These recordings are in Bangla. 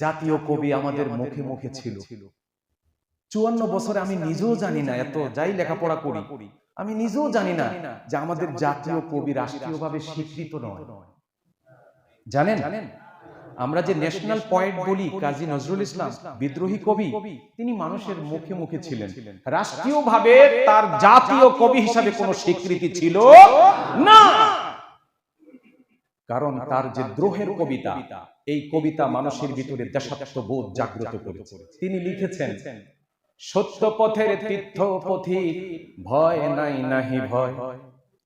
জাতীয় কবি আমাদের মুখে মুখে ছিল। 54 বছরে আমি নিজেও জানি না, এত যাই লেখাপড়া করি আমি নিজেও জানি না যে আমাদের জাতীয় কবি রাষ্ট্রীয়ভাবে স্বীকৃত নয়। জানেন, আমরা যে ন্যাশনাল পয়েন্ট বলি কাজী নজরুল ইসলাম বিদ্রোহী কবি, তিনি মানুষের মুখে মুখে ছিলেন, রাষ্ট্রীয়ভাবে তার জাতীয় কবি হিসাবে কোনো স্বীকৃতি ছিল না। কারণ তার যে দ্রোহের কবিতা, এই কবিতা মানুষের ভিতরে দেশাত্মবোধ জাগ্রত করেছে। তিনি লিখেছেন, সত্য পথের তীর্থ পথিক, ভয় নাই নাহি ভয়,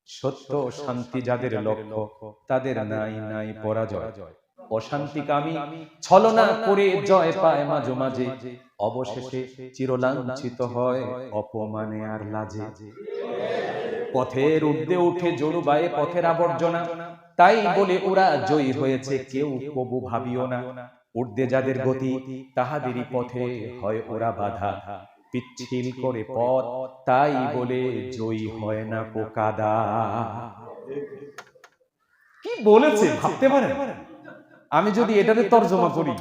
সত্য শান্তি যাদের লক্ষ্য, তাদের নাই নাই পরাজয়। অশান্তিকামী ছলনা করে জয় পায় মাঝে মাঝে, অবশেষে চিরলাঞ্ছিত হয় অপমানে আর লাজে। পথের ঊর্ধ্বে উঠে জড়ুবায়ে পথের আবর্জনা, তাই বলে ওরা জয়ী হয়েছে কেউ কবু ভাবিও না। ঊর্ধ্বে যাদের গতি, তাহাদেরই পথে হয় ওরা বাধা, পিচ্ছিল করে পথ, তাই বলে জয়ী হয় না পোকাদা। কি বলেছে ভাবতে পারেন? আমি যদি এটাতে তর্জমা করি,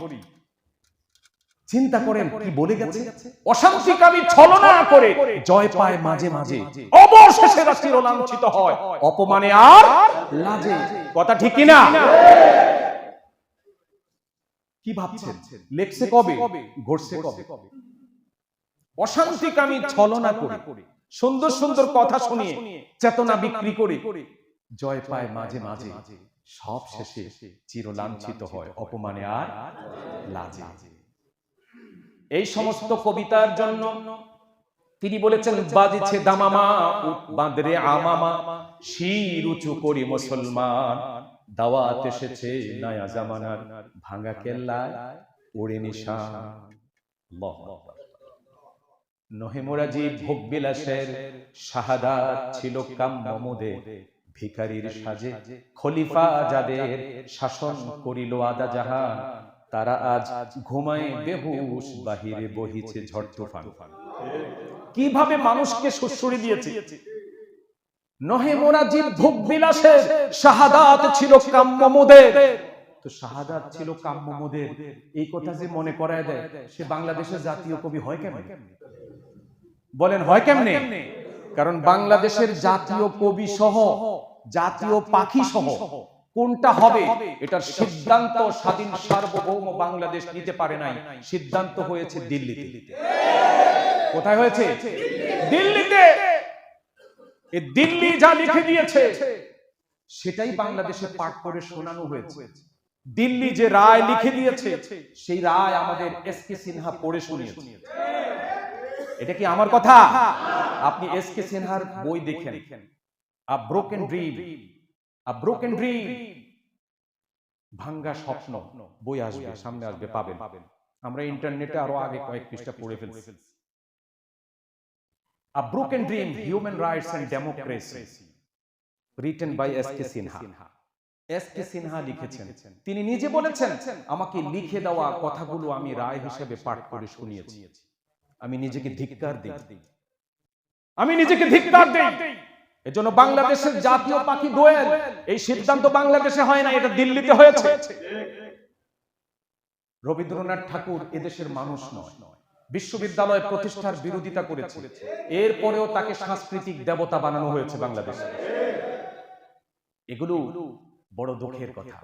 চিন্তা করেন কি বলে গেছে। অশান্তিকামী ছলনা করে জয় পায় মাঝে মাঝে, অবশেষে চিরলাঞ্ছিত হয় অপমানে আর লাজে। কথা ঠিক কিনা? কি ভাবছেন? লেখছে কবে, ঘটছে কবে? অশান্তিকামী ছলনা করে, সুন্দর সুন্দর কথা শুনিয়ে, চেতনা বিক্রি করে জয় পায় মাঝে মাঝে, সব শেষে চিরলাঞ্ছিত হয় অপমানে আর লাজে। এই সমস্ত কবিতার জন্য তিনি বলেছেন, বাজিছে দামামা বাঁধরে আমামা, শির উঁচু করি মুসলমান, দাওয়াত এসেছে নয়া জামানার, ভাঙা কেল্লায় ওড়ে নিশান। নহে মোরাজি ভোগ বিলাসের, শাহাদাত ছিল কাম্য মোদের, ভিখারির সাজে খলিফা যাদের শাসন করিল আদা জাহান, তারা আজ ঘুমায় বেহুশ, বাহিরে বহিছে ঝড় তুফান। কিভাবে মানুষকে সুশ্রী দিয়েছে। নহে মোরাজি ভোগ বিলাসের, শাহাদাত ছিল কাম্য মোদের। তো শাহাদাত ছিল কাম্য মোদের, এই কথা যে মনে করায় দেয়, সে বাংলাদেশের জাতীয় কবি হয় কেমনে? বলেন হয় কেমনে? কারণ বাংলাদেশের জাতীয় কবি সহ, জাতীয় পাখি সহ কোনটা হবে এটার সিদ্ধান্ত স্বাধীন সার্বভৌম বাংলাদেশ নিতে পারে নাই। সিদ্ধান্ত হয়েছে দিল্লিতে। কোথায় হয়েছে? দিল্লিতে। এই দিল্লি যা লিখে দিয়েছে সেটাই বাংলাদেশে পাঠ করে শোনানো হয়েছে। দিল্লি যে রায় লিখে দিয়েছে, সেই রায় আমাদের এস.কে. সিনহা পড়ে শুনিয়েছে। এটা কি আমার কথা? আপনি এস.কে. সিনহার বই দেখেন, আ ব্রোকেন ড্রিম, আ ব্রোকেন ড্রিম, ভাঙ্গা স্বপ্ন বই আসবে, সামনে আসবে, পাবেন। আমরা ইন্টারনেটে আরো আগে কয়েক পৃষ্ঠা পড়ে ফেলছি। A broken dream, human rights and democracy, written by S K. Sinha. S K. Sinha লিখেছেন, তিনি নিজে বলেছেন, আমাকে লিখে দেওয়া কথাগুলো আমি রায় হিসেবে পাঠ করে শুনিয়েছি। আমি নিজেকে ধিক্কার দিই, আমি নিজেকে ধিক্কার দিই। এজন্য বাংলাদেশের জাতীয় পাখি দোয়েল, এই সিদ্ধান্ত বাংলাদেশে হয় না, এটা দিল্লিতে হয়েছে। রবীন্দ্রনাথ ঠাকুর এদেশের মানুষ নয়, বিশ্ববিদ্যালয় প্রতিষ্ঠার বিরোধিতা করেছে, এরপরেও তাকে সাংস্কৃতিক দেবতা বানানো হয়েছে বাংলাদেশে। এগুলো বড় দুঃখের কথা।